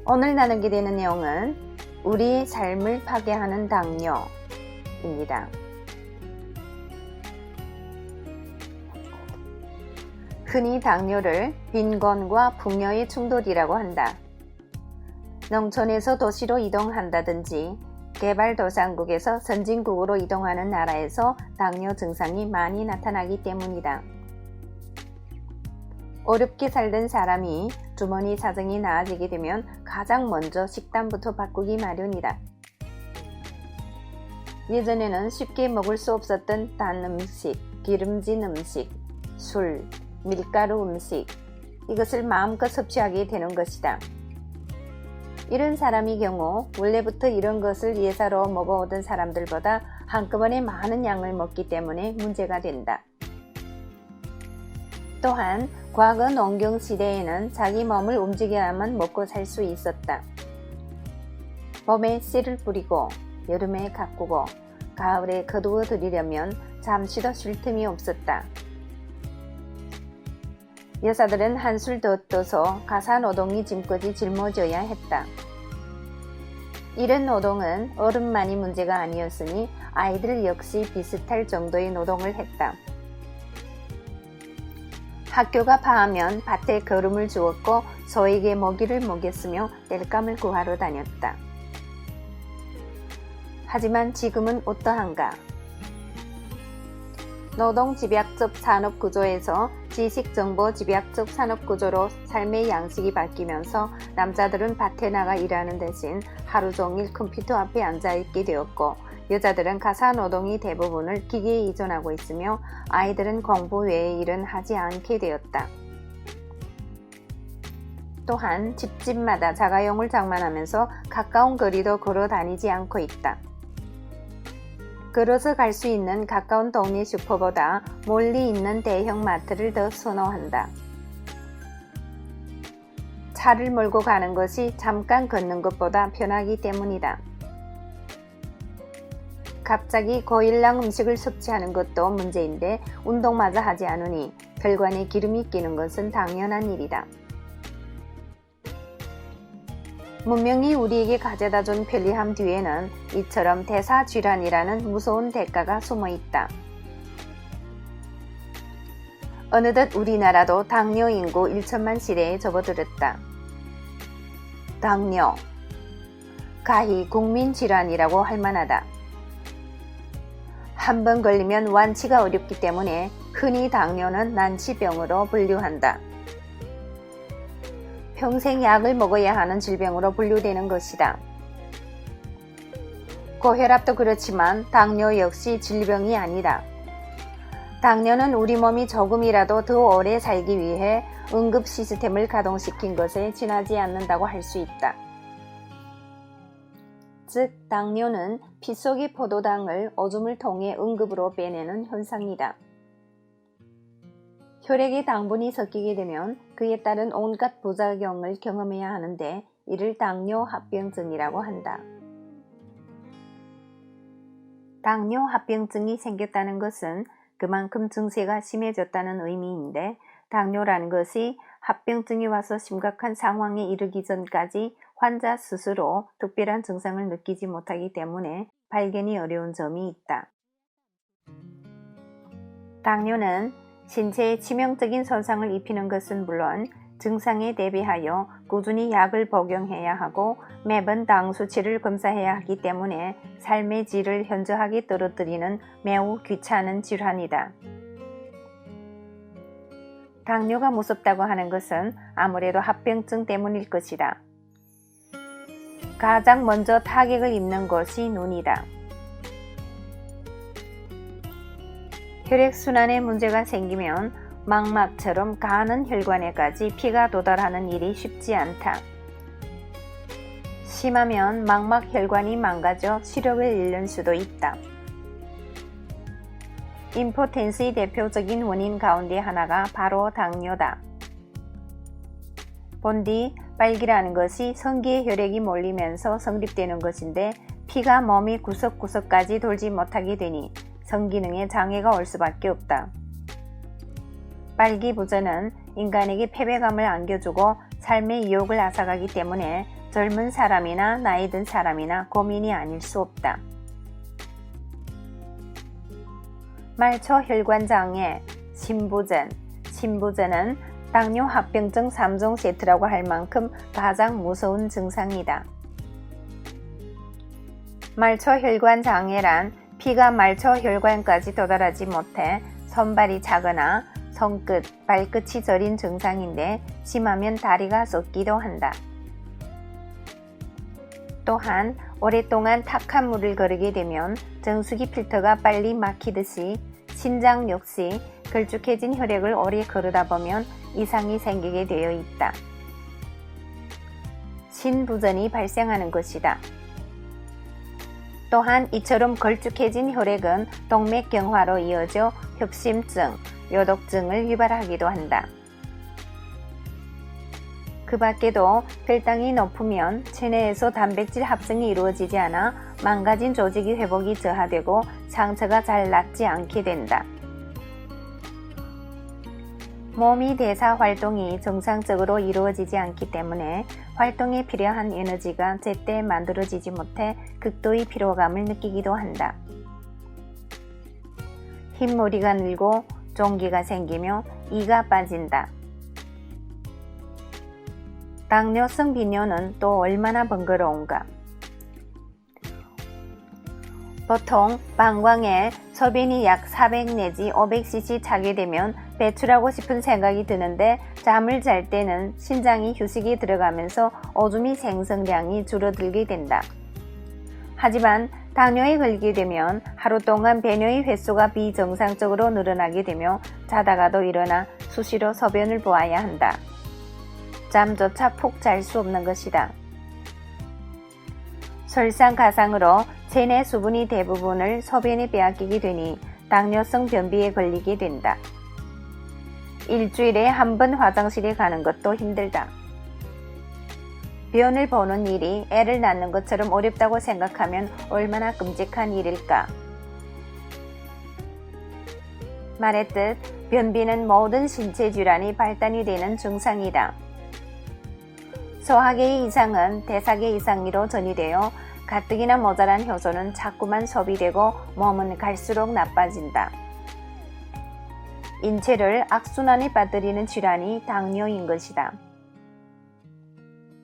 오늘 나누게 되는 내용은 우리의 삶을 파괴하는 당뇨입니다. 흔히 당뇨를 빈곤과 풍요의 충돌이라고 한다. 농촌에서 도시로 이동한다든지 개발도상국에서 선진국으로 이동하는 나라에서 당뇨 증상이 많이 나타나기 때문이다. 어렵게 살던 사람이 주머니 사정이 나아지게 되면 가장 먼저 식단부터 바꾸기 마련이다. 예전에는 쉽게 먹을 수 없었던 단 음식, 기름진 음식, 술, 밀가루 음식, 이것을 마음껏 섭취하게 되는 것이다. 이런 사람의 경우 원래부터 이런 것을 예사로 먹어오던 사람들보다 한꺼번에 많은 양을 먹기 때문에 문제가 된다. 또한 과거 농경 시대에는 자기 몸을 움직여야만 먹고 살 수 있었다. 봄에 씨를 뿌리고 여름에 가꾸고 가을에 거두어 들이려면 잠시도 쉴 틈이 없었다. 여자들은 한술 더 떠서 가사노동이 짐까지 짊어져야 했다. 이런 노동은 어른만이 문제가 아니었으니 아이들 역시 비슷할 정도의 노동을 했다. 학교가 파하면 밭에 거름을 주었고 소에게 먹이를 먹였으며 땔감을 구하러 다녔다. 하지만 지금은 어떠한가? 노동집약적 산업구조에서 지식정보 집약적 산업구조로 삶의 양식이 바뀌면서 남자들은 밭에 나가 일하는 대신 하루 종일 컴퓨터 앞에 앉아있게 되었고 여자들은 가사노동이 대부분을 기계에 의존하고 있으며 아이들은 공부 외의 일은 하지 않게 되었다. 또한 집집마다 자가용을 장만하면서 가까운 거리도 걸어 다니지 않고 있다. 걸어서 갈 수 있는 가까운 동네 슈퍼보다 멀리 있는 대형 마트를 더 선호한다. 차를 몰고 가는 것이 잠깐 걷는 것보다 편하기 때문이다. 갑자기 고일랑 음식을 섭취하는 것도 문제인데 운동마저 하지 않으니 혈관에 기름이 끼는 것은 당연한 일이다. 문명이 우리에게 가져다준 편리함 뒤에는 이처럼 대사질환이라는 무서운 대가가 숨어 있다. 어느덧 우리나라도 당뇨 인구 1천만 시대에 접어들었다. 당뇨, 가히 국민질환이라고 할 만하다. 한 번 걸리면 완치가 어렵기 때문에 흔히 당뇨는 난치병으로 분류한다. 평생 약을 먹어야 하는 질병으로 분류되는 것이다. 고혈압도 그렇지만 당뇨 역시 질병이 아니다. 당뇨는 우리 몸이 조금이라도 더 오래 살기 위해 응급 시스템을 가동시킨 것에 지나지 않는다고 할 수 있다. 즉, 당뇨는 피 속의 포도당을 오줌을 통해 응급으로 빼내는 현상이다. 혈액에 당분이 섞이게 되면 그에 따른 온갖 부작용을 경험해야 하는데 이를 당뇨합병증이라고 한다. 당뇨합병증이 생겼다는 것은 그만큼 증세가 심해졌다는 의미인데 당뇨라는 것이 합병증이 와서 심각한 상황에 이르기 전까지 환자 스스로 특별한 증상을 느끼지 못하기 때문에 발견이 어려운 점이 있다. 당뇨는 신체에 치명적인 손상을 입히는 것은 물론 증상에 대비하여 꾸준히 약을 복용해야 하고 매번 당 수치를 검사해야 하기 때문에 삶의 질을 현저하게 떨어뜨리는 매우 귀찮은 질환이다. 당뇨가 무섭다고 하는 것은 아무래도 합병증 때문일 것이다. 가장 먼저 타격을 입는 것이 눈이다. 혈액순환에 문제가 생기면 망막처럼 가는 혈관에까지 피가 도달하는 일이 쉽지 않다. 심하면 망막 혈관이 망가져 시력을 잃는 수도 있다. 임포텐스의 대표적인 원인 가운데 하나가 바로 당뇨다. 본디 빨기라는 것이 성기에 혈액이 몰리면서 성립되는 것인데 피가 몸의 구석구석까지 돌지 못하게 되니 성기능에 장애가 올 수밖에 없다. 빨기부전은 인간에게 패배감을 안겨주고 삶의 유혹을 앗아가기 때문에 젊은 사람이나 나이 든 사람이나 고민이 아닐 수 없다. 말초 혈관 장애, 신부전. 신부전은 당뇨 합병증 3종 세트라고 할 만큼 가장 무서운 증상이다. 말초 혈관 장애란 피가 말초 혈관까지 도달하지 못해 손발이 차거나 손끝, 발끝이 저린 증상인데 심하면 다리가 썩기도 한다. 또한 오랫동안 탁한 물을 거르게 되면 정수기 필터가 빨리 막히듯이 신장 역시 걸쭉해진 혈액을 오래 거르다 보면 이상이 생기게 되어 있다. 신부전이 발생하는 것이다. 또한 이처럼 걸쭉해진 혈액은 동맥경화로 이어져 협심증, 요독증을 유발하기도 한다. 그 밖에도 혈당이 높으면 체내에서 단백질 합성이 이루어지지 않아 망가진 조직의 회복이 저하되고 상처가 잘 낫지 않게 된다. 몸이 대사 활동이 정상적으로 이루어지지 않기 때문에 활동에 필요한 에너지가 제때 만들어지지 못해 극도의 피로감을 느끼기도 한다. 흰머리가 늘고 종기가 생기며 이가 빠진다. 당뇨성 비뇨는 또 얼마나 번거로운가. 보통 방광에 소변이 약 400 내지 500cc 차게 되면 배출하고 싶은 생각이 드는데 잠을 잘 때는 신장이 휴식에 들어가면서 오줌이 생성량이 줄어들게 된다. 하지만 당뇨에 걸리게 되면 하루 동안 배뇨의 횟수가 비정상적으로 늘어나게 되며 자다가도 일어나 수시로 소변을 보아야 한다. 잠조차 푹 잘 수 없는 것이다. 설상가상으로 체내 수분이 대부분을 소변에 빼앗기게 되니 당뇨성 변비에 걸리게 된다. 일주일에 한 번 화장실에 가는 것도 힘들다. 변을 보는 일이 애를 낳는 것처럼 어렵다고 생각하면 얼마나 끔찍한 일일까. 말했듯 변비는 모든 신체 질환이 발단이 되는 증상이다. 소화계의 이상은 대사계 이상으로 전이되어 가뜩이나 모자란 효소는 자꾸만 소비되고 몸은 갈수록 나빠진다. 인체를 악순환에 빠뜨리는 질환이 당뇨인 것이다.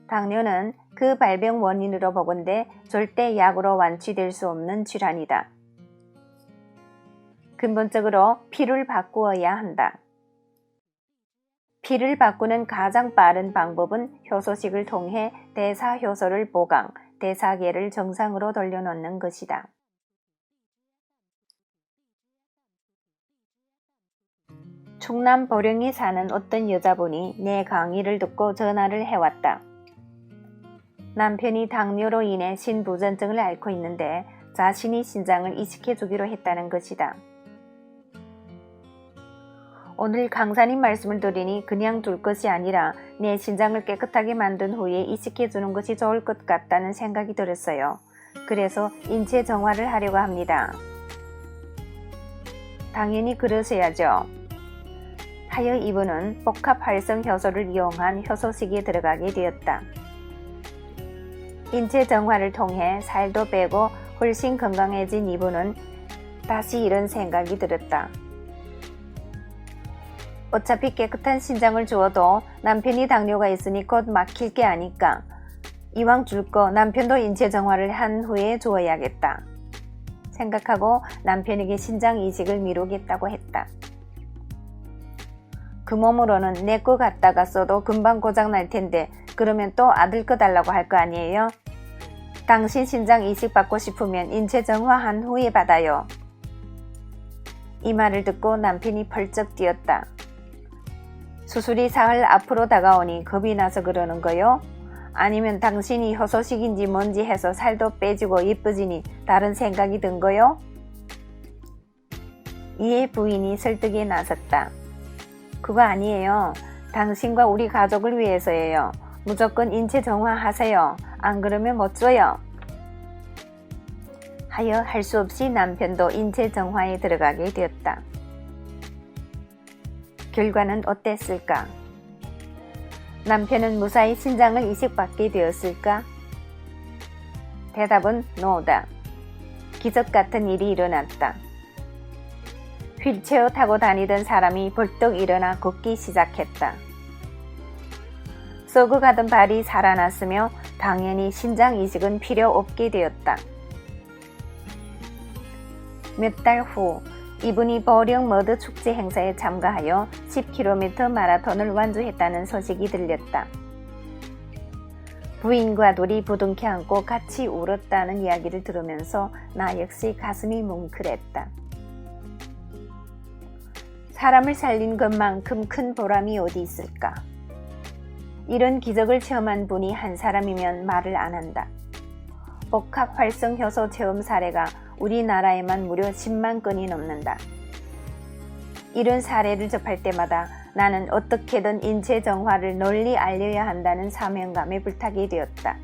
당뇨는 그 발병 원인으로 보건대 절대 약으로 완치될 수 없는 질환이다. 근본적으로 피를 바꾸어야 한다. 피를 바꾸는 가장 빠른 방법은 효소식을 통해 대사효소를 보강, 대사계를 정상으로 돌려놓는 것이다. 충남 보령에 사는 어떤 여자분이 내 강의를 듣고 전화를 해왔다. 남편이 당뇨로 인해 신부전증을 앓고 있는데 자신이 신장을 이식해 주기로 했다는 것이다. 오늘 강사님 말씀을 드리니 그냥 둘 것이 아니라 내 신장을 깨끗하게 만든 후에 이식해 주는 것이 좋을 것 같다는 생각이 들었어요. 그래서 인체 정화를 하려고 합니다. 당연히 그러셔야죠. 하여 이분은 복합 활성 효소를 이용한 효소식에 들어가게 되었다. 인체 정화를 통해 살도 빼고 훨씬 건강해진 이분은 다시 이런 생각이 들었다. 어차피 깨끗한 신장을 주어도 남편이 당뇨가 있으니 곧 막힐 게 아니까 이왕 줄 거 남편도 인체 정화를 한 후에 주어야겠다 생각하고 남편에게 신장 이식을 미루겠다고 했다. 그 몸으로는 내 거 갖다가 써도 금방 고장 날 텐데 그러면 또 아들 거 달라고 할 거 아니에요? 당신 신장 이식 받고 싶으면 인체 정화한 후에 받아요. 이 말을 듣고 남편이 펄쩍 뛰었다. 수술이 사흘 앞으로 다가오니 겁이 나서 그러는 거요? 아니면 당신이 효소식인지 뭔지 해서 살도 빼지고 예뻐지니 다른 생각이 든 거요? 이에 부인이 설득에 나섰다. 그거 아니에요. 당신과 우리 가족을 위해서예요. 무조건 인체 정화하세요. 안 그러면 못 줘요. 하여 할 수 없이 남편도 인체 정화에 들어가게 되었다. 결과는 어땠을까? 남편은 무사히 신장을 이식받게 되었을까? 대답은 노다. 기적 같은 일이 일어났다. 휠체어 타고 다니던 사람이 벌떡 일어나 걷기 시작했다. 썩어가던 발이 살아났으며 당연히 신장 이식은 필요 없게 되었다. 몇 달 후 이분이 버령 머드 축제 행사에 참가하여 10km 마라톤을 완주했다는 소식이 들렸다. 부인과 둘이 부둥켜 안고 같이 울었다는 이야기를 들으면서 나 역시 가슴이 뭉클했다. 사람을 살린 것만큼 큰 보람이 어디 있을까? 이런 기적을 체험한 분이 한 사람이면 말을 안 한다. 복합 활성 효소 체험 사례가 우리나라에만 무려 10만 건이 넘는다. 이런 사례를 접할 때마다 나는 어떻게든 인체 정화를 널리 알려야 한다는 사명감에 불타게 되었다.